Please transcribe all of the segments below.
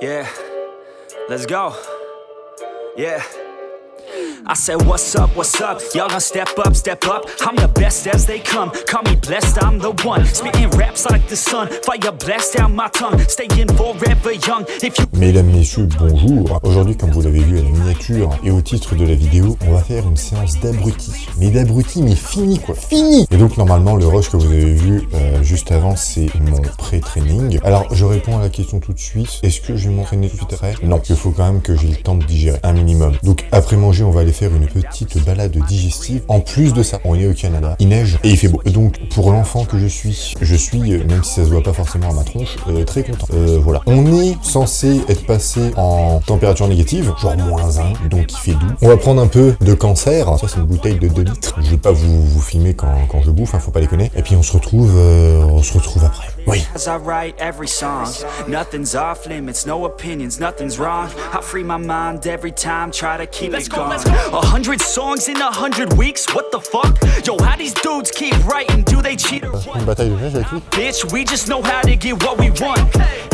Yeah, let's go. Yeah. I said, what's up, y'all gonna step up, I'm the best as they come, call me blessed, I'm the one, spitting raps like the sun, fire blast down my tongue, staying forever young, if you... Mesdames, messieurs, bonjour. Aujourd'hui, comme vous l'avez vu à la miniature et au titre de la vidéo, on va faire une séance d'abrutis. Mais d'abrutis, mais fini quoi, fini. Et donc normalement, le rush que vous avez vu juste avant, c'est mon pré-training. Alors, je réponds à la question tout de suite, est-ce que je vais m'entraîner tout de suite après? Non, il faut quand même que j'ai le temps de digérer, un minimum. Donc après manger, on va aller faire une petite balade digestive. En plus de ça, on est au Canada, il neige et il fait beau. Donc pour l'enfant que je suis, même si ça se voit pas forcément à ma tronche, très content. Voilà. On est censé être passé en température négative, genre -1, donc il fait doux. On va prendre un peu de cancer. Ça c'est une bouteille de 2 litres. Je vais pas vous filmer quand je bouffe, hein, faut pas déconner. Et puis on se retrouve après. Oui. As I write every song, nothing's off limits, no opinions, nothing's wrong. I free my mind every time, try to keep it going. 100 songs in 100 weeks, what the fuck? Yo, how these dudes keep writing, do they cheat or what? Une bataille de neige avec lui. Bitch, we just know how to get what we want.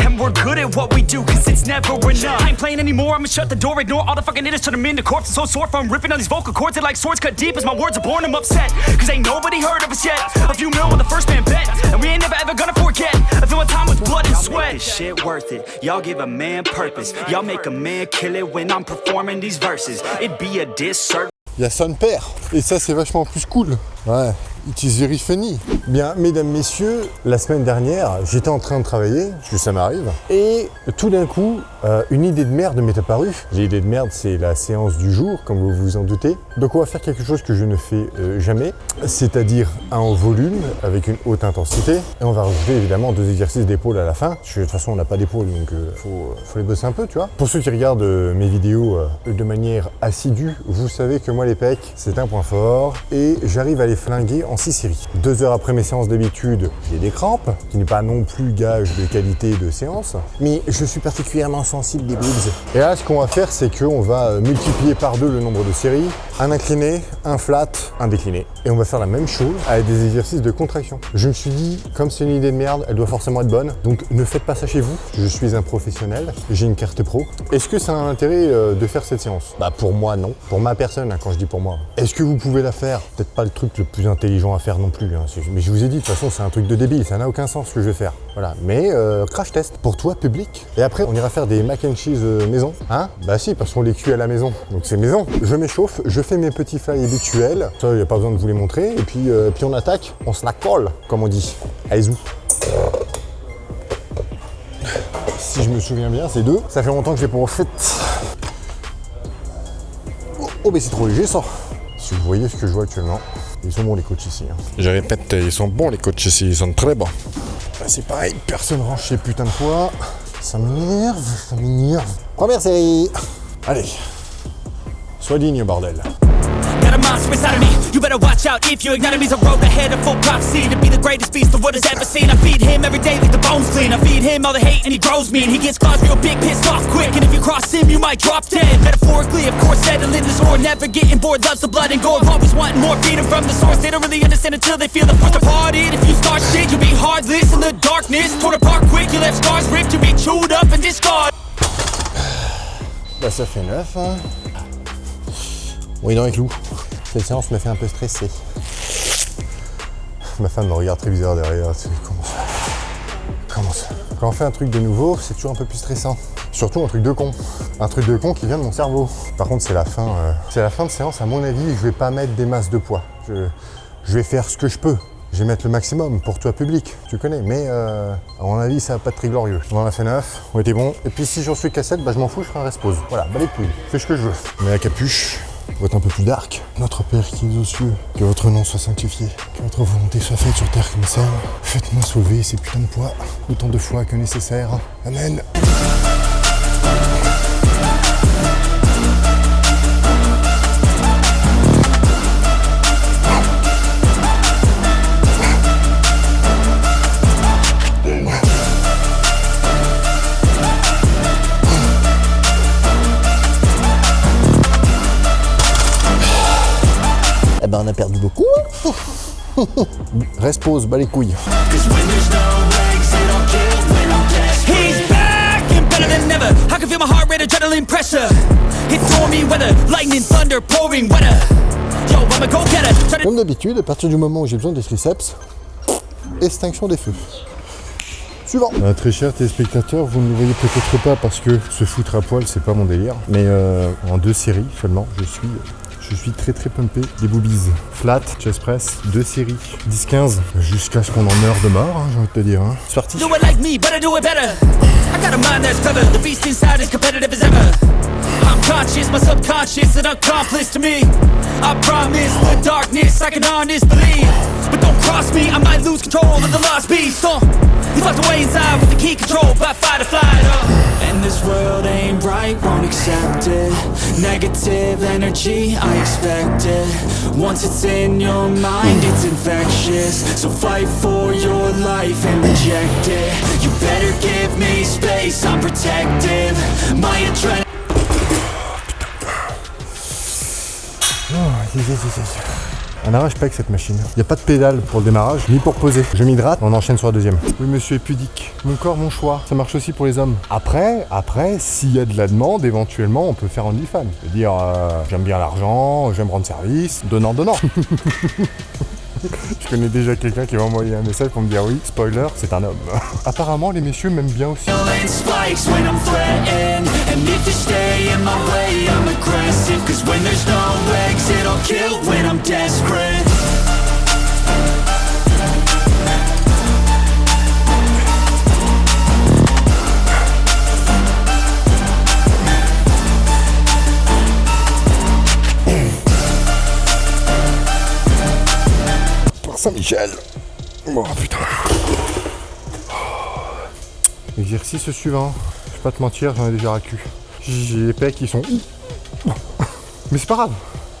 And we're good at what we do, cause it's never enough. I ain't playing anymore, I'ma shut the door, ignore all the fucking idiots, turn them into corpses. So sore from ripping on these vocal cords, they like swords cut deep as my words are born, I'm upset. Cause ain't nobody heard of us yet. A few mil on the first man bet, and we ain't never ever gonna forget. I feel my time with blood and sweat. This shit worth it, y'all give a man purpose. Y'all make a man kill it when I'm performing these verses. It'd be a disservice. Il y a son père, et ça c'est vachement plus cool. Ouais, it is very funny. Bien, mesdames, messieurs, la semaine dernière, j'étais en train de travailler, parce que ça m'arrive, et tout d'un coup, une idée de merde m'est apparue. L'idée de merde, c'est la séance du jour, comme vous vous en doutez. Donc on va faire quelque chose que je ne fais jamais, c'est-à-dire un haut volume avec une haute intensité, et on va rajouter évidemment 2 exercices d'épaule à la fin, parce que de toute façon on n'a pas d'épaule, donc faut les bosser un peu, tu vois. Pour ceux qui regardent mes vidéos de manière assidue, vous savez que moi les pecs, c'est un point fort, et j'arrive à les flinguer en 6 séries. 2 heures après mes séances d'habitude, j'ai des crampes, qui n'est pas non plus gage de qualité de séance, mais je suis particulièrement sensible des boobs. Et là, ce qu'on va faire, c'est qu'on va multiplier par 2 le nombre de séries, un incliné, un flat, un décliné. Et on va faire la même chose avec des exercices de contraction. Je me suis dit, comme c'est une idée de merde, elle doit forcément être bonne, donc ne faites pas ça chez vous. Je suis un professionnel, j'ai une carte pro. Est-ce que ça a un intérêt de faire cette séance? Bah pour moi, non. Pour ma personne, hein, quand je dis pour moi. Est-ce que vous pouvez la faire? Peut-être pas le truc le plus intelligent à faire non plus, hein. Mais je vous ai dit, de toute façon, c'est un truc de débile, ça n'a aucun sens ce que je vais faire. Voilà, mais crash test pour toi, public. Et après, on ira faire des mac and cheese maison. Hein? Bah si, parce qu'on les cuit à la maison, donc c'est maison. Je m'échauffe, je fais mes petits fly habituels. Ça, il n'y a pas besoin de vous les montrer. Et puis on attaque, on se la colle, comme on dit. Allez, zou. Si je me souviens bien, c'est 2. Ça fait longtemps que je l'ai pas fait. Oh, mais c'est trop léger ça. Si vous voyez ce que je vois actuellement, ils sont bons les coachs ici. Hein. Je répète, ils sont bons les coachs ici, ils sont très bons. Bah, c'est pareil, personne range ces putains de poids. Ça m'énerve, ça m'énerve. Première série. Allez, sois digne, bordel. Got a monster inside of me, you better watch out if your enemy's a road ahead of full prophecy to be the greatest beast the world has ever seen. I feed him every day like the bones clean. I feed him all the hate and he grows me and he gets claws real big, pissed off quick. And if you cross him, you might drop dead. Metaphorically, of course, settling the score, never getting bored, loves the blood and gore. Always wanting more, feeding from the source. They don't really understand until they feel the force to part it. If you start shit, you'll be heartless in the darkness. Torn apart quick, you left scars ripped, you'll be chewed up and discarded. Bah ça fait 9, hein. Oui, dans les clous. Cette séance me fait un peu stresser. Ma femme me regarde très bizarre derrière. Comment ça? Quand on fait un truc de nouveau, c'est toujours un peu plus stressant. Surtout un truc de con. Un truc de con qui vient de mon cerveau. Par contre, c'est la fin. C'est la fin de séance, à mon avis, je vais pas mettre des masses de poids. Je vais faire ce que je peux. Je vais mettre le maximum pour toi public, tu connais, mais à mon avis ça va pas être très glorieux. On en a fait 9, on était bon. Et puis si j'en suis qu'à 7, bah je m'en fous, je ferai un respose. Voilà, bah les couilles, fais ce que je veux. Mais la capuche, va être un peu plus dark. Notre Père qui es aux cieux, que votre nom soit sanctifié, que votre volonté soit faite sur terre comme ça. Faites-moi sauver ces putains de poids, autant de fois que nécessaire. Amen. Eh ben on a perdu beaucoup. Reste pause, bas les couilles. better than ever. I can feel my heart rate, adrenaline pressure. It's stormy weather, lightning, thunder, pouring weather. Yo, I'm a go-getter. Comme d'habitude, à partir du moment où j'ai besoin des triceps, extinction des feux. Suivant. Très chers téléspectateurs, vous ne le voyez peut-être pas parce que se foutre à poil, c'est pas mon délire. Mais en 2 séries seulement, je suis très pumpé. Des boobies flat, chest press, 2 séries, 10-15, jusqu'à ce qu'on en meure de mort, hein, j'ai envie de te dire. Hein. C'est parti. Do it like me, but I do it better. I got a mind that's clever. The beast inside is competitive as ever. I'm conscious, my subconscious, an accomplice to me. I promise the darkness, I can honest believe. But don't cross me, I might lose control of the lost beast. He's locked away inside with the key control by fight or flight. And this world ain't right, won't accept it. Negative energy, I expect it. Once it's in your mind, it's infectious. So fight for your life and reject it. You better give me space, I'm protective. My adrenaline. On n'arrache pas avec cette machine. Il n'y a pas de pédale pour le démarrage, ni pour poser. Je m'hydrate, on enchaîne sur la deuxième. Oui, monsieur est pudique. Mon corps, mon choix. Ça marche aussi pour les hommes. Après, s'il y a de la demande, éventuellement, on peut faire OnlyFans. C'est-à-dire, j'aime bien l'argent, j'aime rendre service, donnant. Je connais déjà quelqu'un qui m'a envoyé un message pour me dire oui, spoiler, c'est un homme. Apparemment, les messieurs m'aiment bien aussi. Saint-Michel. Oh putain. Exercice suivant. Je vais pas te mentir, j'en ai déjà racu. J'ai les pecs qui sont... Mais c'est pas grave.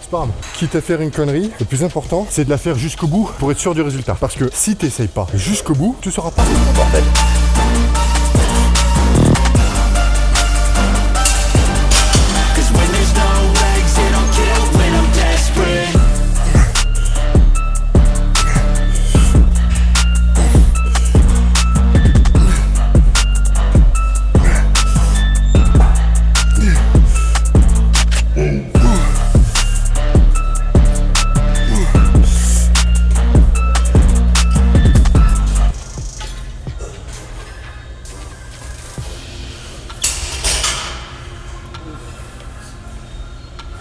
C'est pas grave. Quitte à faire une connerie, le plus important, c'est de la faire jusqu'au bout pour être sûr du résultat. Parce que si t'essayes pas jusqu'au bout, tu sauras pas le bordel.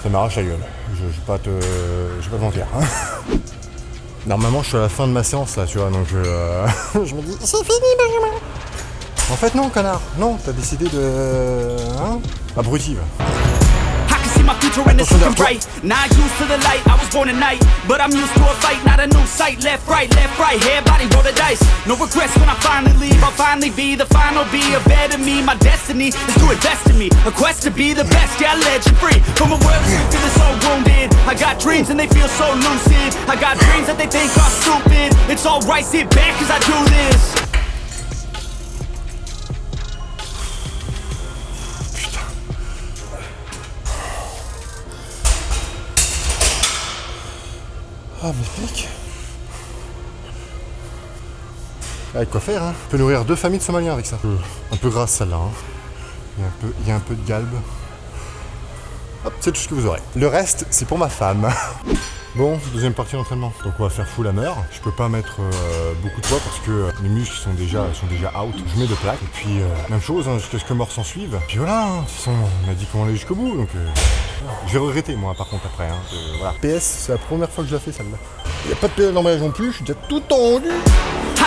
Ça m'arrache la gueule, je vais pas te mentir. Hein. Normalement je suis à la fin de ma séance là, tu vois, donc je me dis c'est fini Benjamin. En fait non connard, non, t'as décidé de... Hein, abrutive. My future and it's looking bright. Not used to the light, I was born at night. But I'm used to a fight, not a new sight. Left, right, head, body, roll the dice. No regrets when I finally leave, I'll finally be the final be a better me. My destiny is to invest in me. A quest to be the best, yeah, legend free. From a world that's feeling so wounded. I got dreams and they feel so lucid. I got dreams that they think are stupid. It's alright, sit back cause I do this. Ah mes pics. Avec quoi faire hein. On peut nourrir 2 familles de Somaliens avec ça. Un peu grasse celle-là hein. Il y a un peu de galbe. Hop, c'est tout ce que vous aurez. Le reste, c'est pour ma femme. Bon, deuxième partie d'entraînement. Donc on va faire full hammer. Je peux pas mettre beaucoup de poids parce que mes muscles sont déjà out. Je mets 2 plaques. Et puis même chose hein, jusqu'à ce que mort s'en suive. Puis voilà, hein. De toute façon, on a dit qu'on allait jusqu'au bout. Donc je vais regretter moi par contre après. Hein, voilà. PS, c'est la première fois que je la fais celle-là. Il n'y a pas de pédale d'embrayage non plus, je suis déjà tout tendu. I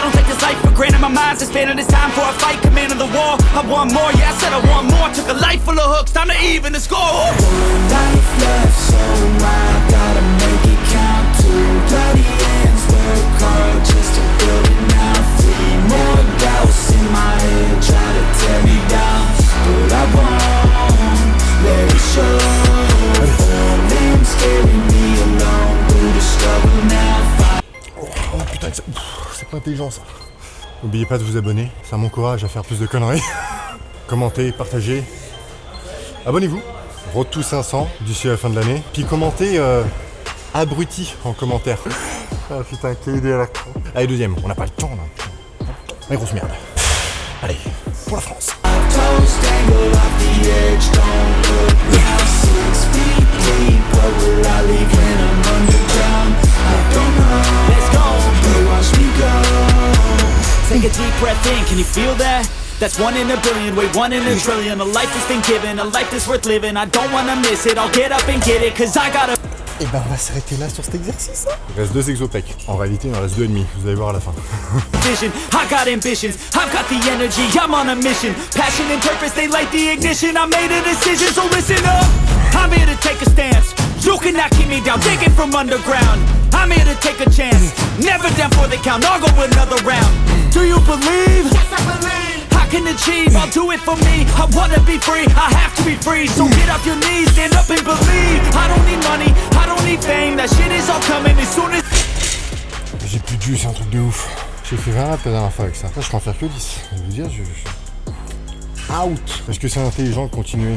don't take this life for granted, my mind's expanding. It's time for a fight, command of the war. I want more, yeah, I said I want more. Took a life full of hooks, time to even the score. One life left, so I gotta make it count. 2 bloody ends, work hard just to build it now. 3 more doubts in my head, try to tear me down. But I won't let it show. Feelings carry me along through the struggle now. Oh putain, c'est pas intelligent ça. N'oubliez pas de vous abonner, ça m'encourage à faire plus de conneries. Commentez, partagez. Abonnez-vous. Road to 500 d'ici la fin de l'année. Puis commentez abruti en commentaire. Ah putain, quelle idée à la con. Allez, deuxième, on n'a pas le temps là. La grosse merde. Allez, pour la France. almost dangle off the edge. Don't look now, 6 feet deep. What will I leave when I'm underground? I don't know. Let's go. But watch me go. Take a deep breath in, can you feel that? That's 1 in a billion, wait 1 in a trillion. A life that's been given, a life that's worth living. I don't wanna miss it, I'll get up and get it. Cause I gotta... Et ben on va s'arrêter là sur cet exercice. Il reste 2 exopecs. En réalité il en reste 2 et demi, vous allez voir à la fin. Vision, I got ambitions, I've got the energy, I'm on a mission. Passion and purpose, they light the ignition. I made a decision, so listen up. I'm here to take a stance. You cannot keep me down, digging from underground. I'm here to take a chance. Never down for the count, I'll go another round. Do you believe? Yes, I believe. I can achieve, I'll do it for me. I wanna be free, I have to be free. So get off your knees, stand up and believe. I don't need money, I don't need fame. That shit is all coming as soon as... J'ai plus de jus, c'est un truc de ouf. J'ai fait 20 laps la dernière fois avec ça. Là je peux en faire que 10. Je vais vous dire, je suis out. Est-ce que c'est intelligent de continuer?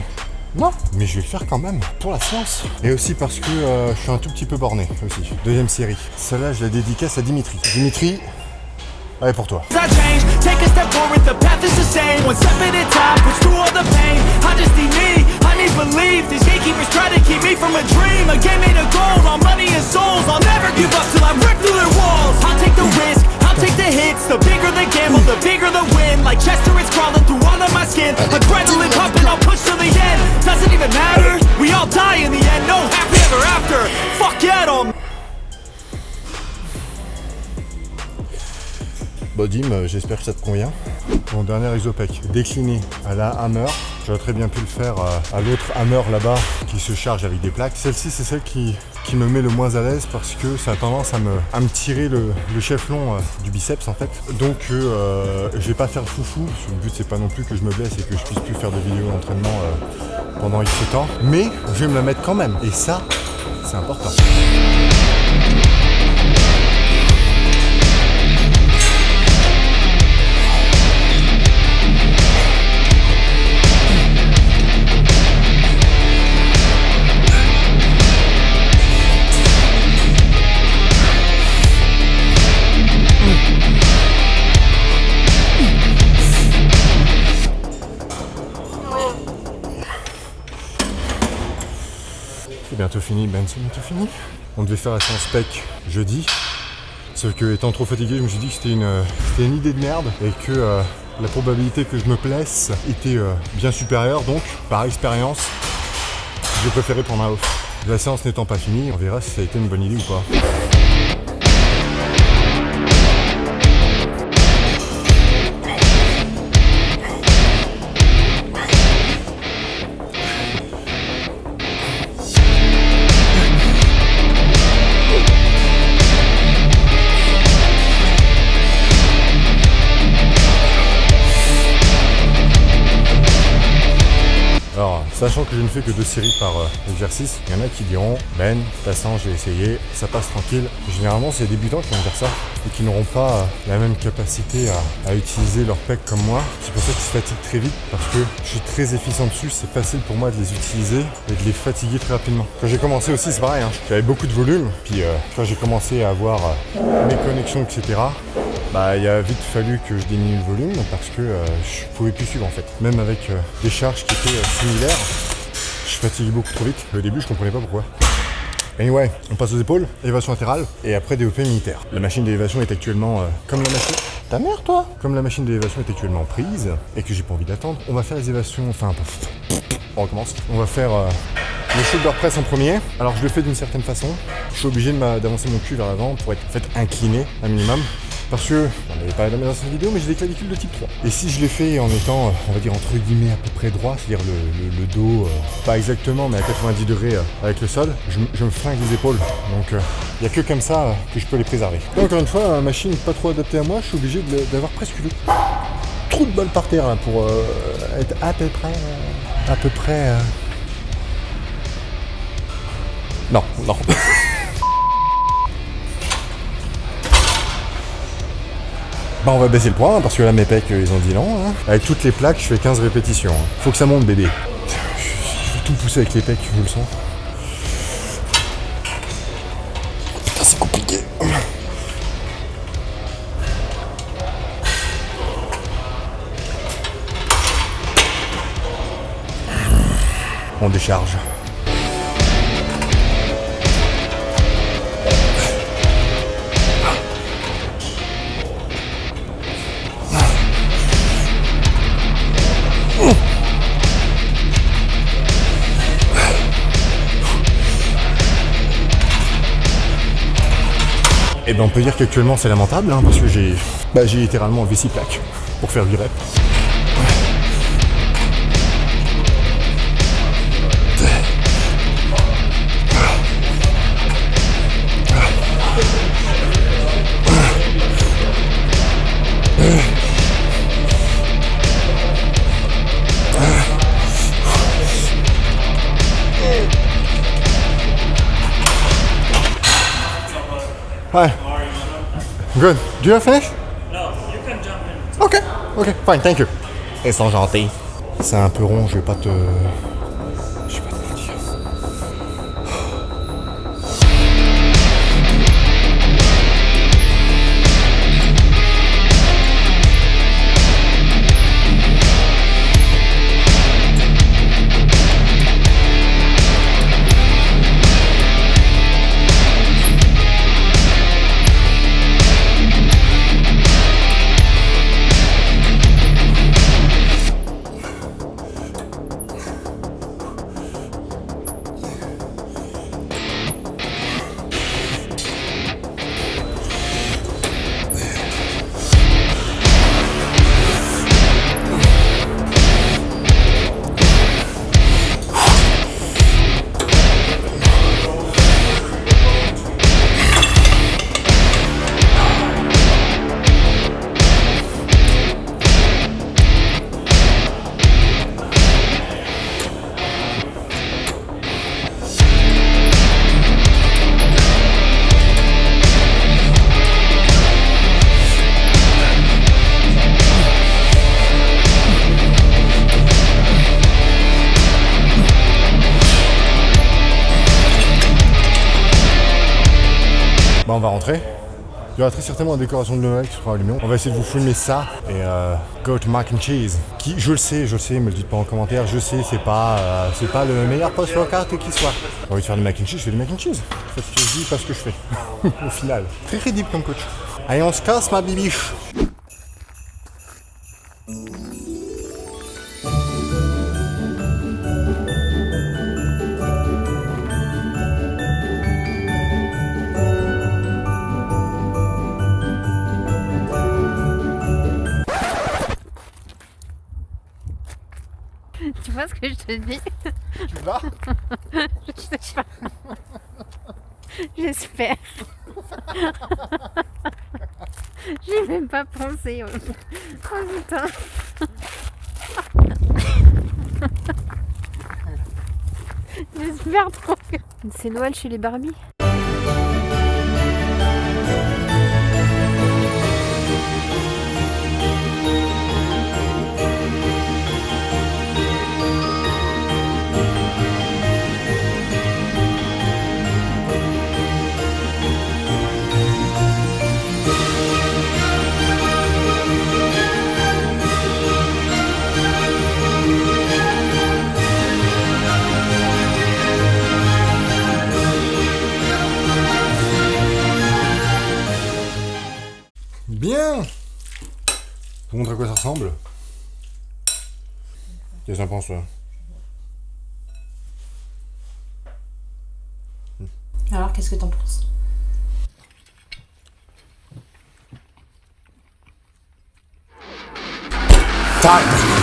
Non, mais je vais le faire quand même, pour la science. Et aussi parce que je suis un tout petit peu borné aussi. Deuxième série. Celle-là, je la dédicace à Dimitri. Dimitri, allez pour toi. I change, take a step forward, the path is the same. 1 step at a time, push through all the pain. I just need me, I need belief. These gatekeepers try to keep me from a dream. A game made of gold, all money and souls. I'll never give up till I rip through their walls. I'll take the risk, I'll take the hits. The bigger the gamble, the bigger the win. Like Chester, it's crawling through all of my skin. Adrenaline pumping, I'll push to the end. Doesn't even matter, we all die in the end. No happy ever after, fuck yeah, don't. Bon Dim, j'espère que ça te convient. Mon dernier isopec, décliné à la hammer. J'aurais très bien pu le faire à l'autre hammer là-bas qui se charge avec des plaques. Celle-ci, c'est celle qui me met le moins à l'aise parce que ça a tendance à me tirer le chef-long du biceps en fait. Donc je vais pas faire foufou. Le but c'est pas non plus que je me blesse et que je puisse plus faire de vidéos d'entraînement pendant X temps. Mais je vais me la mettre quand même. Et ça, c'est important. C'est bientôt fini, Ben, c'est bientôt fini. On devait faire la séance pec jeudi, sauf que étant trop fatigué, je me suis dit que c'était une idée de merde et que la probabilité que je me blesse était bien supérieure, donc par expérience, j'ai préféré prendre un off. La séance n'étant pas finie, on verra si ça a été une bonne idée ou pas. Alors, sachant que je ne fais que 2 séries par exercice, il y en a qui diront « Ben, passant, j'ai essayé, ça passe tranquille ». Généralement, c'est les débutants qui vont dire ça et qui n'auront pas la même capacité à utiliser leur pec comme moi. C'est pour ça qu'ils se fatiguent très vite parce que je suis très efficient dessus, c'est facile pour moi de les utiliser et de les fatiguer très rapidement. Quand j'ai commencé aussi, c'est pareil, hein. J'avais beaucoup de volume, puis quand j'ai commencé à avoir mes connexions, etc., bah, il a vite fallu que je diminue le volume parce que je pouvais plus suivre en fait. Même avec des charges qui étaient similaires, je fatiguais beaucoup trop vite. Au début, je comprenais pas pourquoi. Anyway, on passe aux épaules, élévation latérale et après développé militaire. La machine d'élévation est actuellement comme la machine... Ta mère, toi? Comme la machine d'élévation est actuellement prise et que j'ai pas envie d'attendre, on va faire les élévations... Enfin, on recommence. On va faire le shoulder press en premier. Alors, je le fais d'une certaine façon. Je suis obligé d'avancer mon cul vers l'avant pour être en fait incliné un minimum. Parce que, j'en avais pas dans cette vidéo, mais j'ai des clavicules de type 3. Et si je l'ai fait en étant, on va dire entre guillemets à peu près droit, c'est-à-dire le dos, pas exactement, mais à 90 degrés avec le sol, je me flingue les épaules. Donc il n'y a que comme ça que je peux les préserver. Et encore une fois, machine pas trop adaptée à moi, je suis obligé d'avoir presque le trou de balle par terre là, pour être à peu près... Non. Bah on va baisser le poids, hein, parce que là mes pecs ils ont dit non. Hein. Avec toutes les plaques, je fais 15 répétitions. Hein. Faut que ça monte bébé. Je vais tout pousser avec les pecs, je le sens. Putain c'est compliqué. On décharge. Et ben on peut dire qu'actuellement c'est lamentable hein, parce que j'ai littéralement enlevé 6 plaques pour faire 8 reps. Hi. Good. Do you finish? No, you can jump in. Ok, ok, fine, thank you. Ils sont gentils. C'est un peu rond, je vais pas te mentir. Bah on va rentrer. Il y aura très certainement une décoration de Noël qui sera allumée. On va essayer de vous filmer ça et goat mac and cheese. Qui, je le sais, me le dites pas en commentaire, je sais, c'est pas le meilleur post-workout qui soit. J'ai envie de faire du mac and cheese, je fais du mac and cheese. C'est ce que je dis, pas ce que je fais. Au final. Très crédible comme coach. Allez, on se casse ma bibiche. Tu vois ce que je te dis? Tu vas? Je sais pas. J'espère. J'ai même pas pensé. Oh putain. J'espère trop que... C'est Noël chez les Barbies. Bien. Je vous montre à quoi ça ressemble. Qu'est-ce que t'en penses, toi? Alors, qu'est-ce que t'en penses? Time.